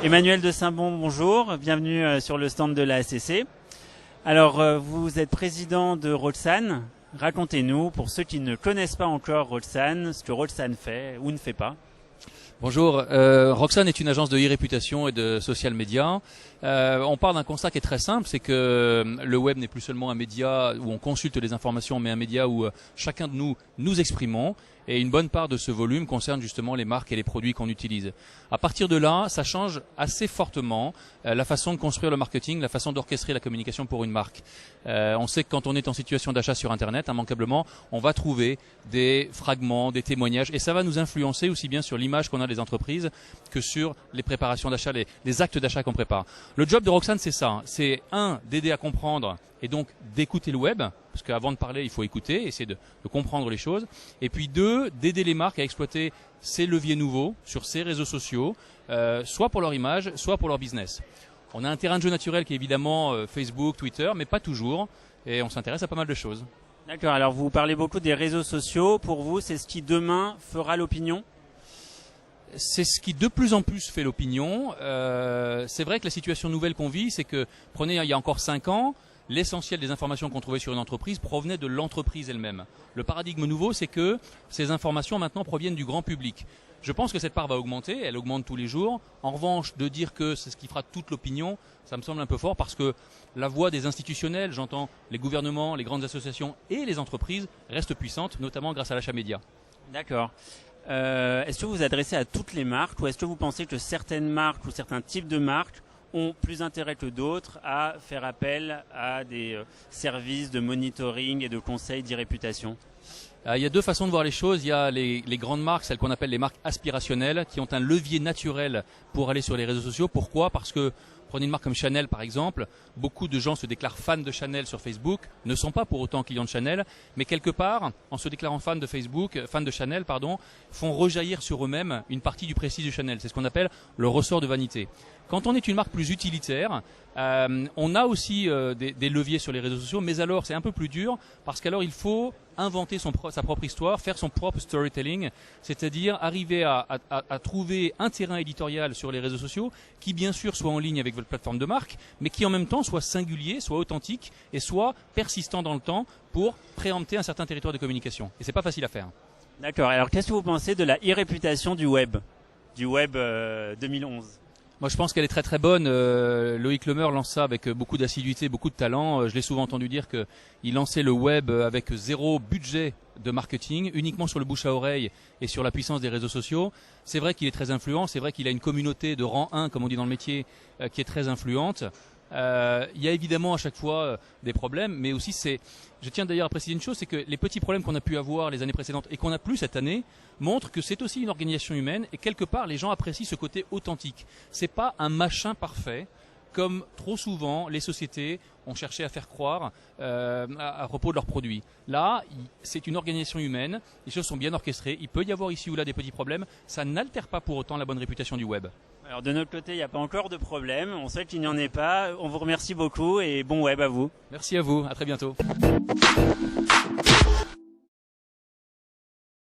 Emmanuel de Saint-Bon, bonjour, bienvenue sur le stand de la ACC. Alors, vous êtes président de Rollsan. Racontez-nous, pour ceux qui ne connaissent pas encore Rollsan, ce que Rollsan fait ou ne fait pas. Bonjour, Roxane est une agence de e-réputation et de social media. On part d'un constat qui est très simple, c'est que le web n'est plus seulement un média où on consulte les informations, mais un média où chacun de nous exprimons. Et une bonne part de ce volume concerne justement les marques et les produits qu'on utilise. À partir de là, ça change assez fortement la façon de construire le marketing, la façon d'orchestrer la communication pour une marque. On sait que quand on est en situation d'achat sur Internet, immanquablement, on va trouver des fragments, des témoignages, et ça va nous influencer aussi bien sur l'image qu'on a des entreprises que sur les préparations d'achat, les actes d'achat qu'on prépare. Le job de Roxane, c'est ça. C'est d'aider à comprendre et donc d'écouter le web, parce qu'avant de parler, il faut écouter, essayer de comprendre les choses. Et puis d'aider les marques à exploiter ces leviers nouveaux sur ces réseaux sociaux, soit pour leur image, soit pour leur business. On a un terrain de jeu naturel qui est évidemment Facebook, Twitter, mais pas toujours, et on s'intéresse à pas mal de choses. D'accord, alors vous parlez beaucoup des réseaux sociaux. Pour vous, c'est ce qui demain fera l'opinion ? C'est ce qui de plus en plus fait l'opinion. C'est vrai que la situation nouvelle qu'on vit, c'est que, prenez il y a encore 5 ans, l'essentiel des informations qu'on trouvait sur une entreprise provenait de l'entreprise elle-même. Le paradigme nouveau, c'est que ces informations maintenant proviennent du grand public. Je pense que cette part va augmenter, elle augmente tous les jours. En revanche, de dire que c'est ce qui fera toute l'opinion, ça me semble un peu fort parce que la voix des institutionnels, j'entends les gouvernements, les grandes associations et les entreprises, reste puissante, notamment grâce à l'achat média. D'accord. Est-ce que vous vous adressez à toutes les marques ou est-ce que vous pensez que certaines marques ou certains types de marques ont plus intérêt que d'autres à faire appel à des services de monitoring et de conseils d'e-réputation ? Il y a deux façons de voir les choses. Il y a les grandes marques, celles qu'on appelle les marques aspirationnelles, qui ont un levier naturel pour aller sur les réseaux sociaux. Pourquoi ? Parce que, prenez une marque comme Chanel par exemple, beaucoup de gens se déclarent fans de Chanel sur Facebook, ne sont pas pour autant clients de Chanel, mais quelque part, en se déclarant fans de Chanel, font rejaillir sur eux-mêmes une partie du prestige de Chanel. C'est ce qu'on appelle le ressort de vanité. Quand on est une marque plus utilitaire, on a aussi des leviers sur les réseaux sociaux, mais alors c'est un peu plus dur parce qu'alors il faut inventer sa propre histoire, faire son propre storytelling, c'est-à-dire arriver à trouver un terrain éditorial sur les réseaux sociaux qui bien sûr soit en ligne avec votre plateforme de marque, mais qui en même temps soit singulier, soit authentique et soit persistant dans le temps pour préempter un certain territoire de communication. Et c'est pas facile à faire. D'accord. Alors qu'est-ce que vous pensez de la e-réputation du web 2011 ? Moi, je pense qu'elle est très très bonne. Loïc Lemer lance ça avec beaucoup d'assiduité, beaucoup de talent. Je l'ai souvent entendu dire qu'il lançait le web avec 0 budget de marketing, uniquement sur le bouche à oreille et sur la puissance des réseaux sociaux. C'est vrai qu'il est très influent, c'est vrai qu'il a une communauté de rang 1, comme on dit dans le métier, qui est très influente. Il y a évidemment à chaque fois des problèmes, mais aussi je tiens d'ailleurs à préciser une chose, c'est que les petits problèmes qu'on a pu avoir les années précédentes et qu'on n'a plus cette année montrent que c'est aussi une organisation humaine et quelque part les gens apprécient ce côté authentique. C'est pas un machin parfait comme trop souvent les sociétés ont cherché à faire croire à propos de leurs produits. Là, c'est une organisation humaine, les choses sont bien orchestrées, il peut y avoir ici ou là des petits problèmes, ça n'altère pas pour autant la bonne réputation du web. Alors de notre côté, il n'y a pas encore de problème, on souhaite qu'il n'y en ait pas, on vous remercie beaucoup et bon web à vous. Merci à vous, à très bientôt.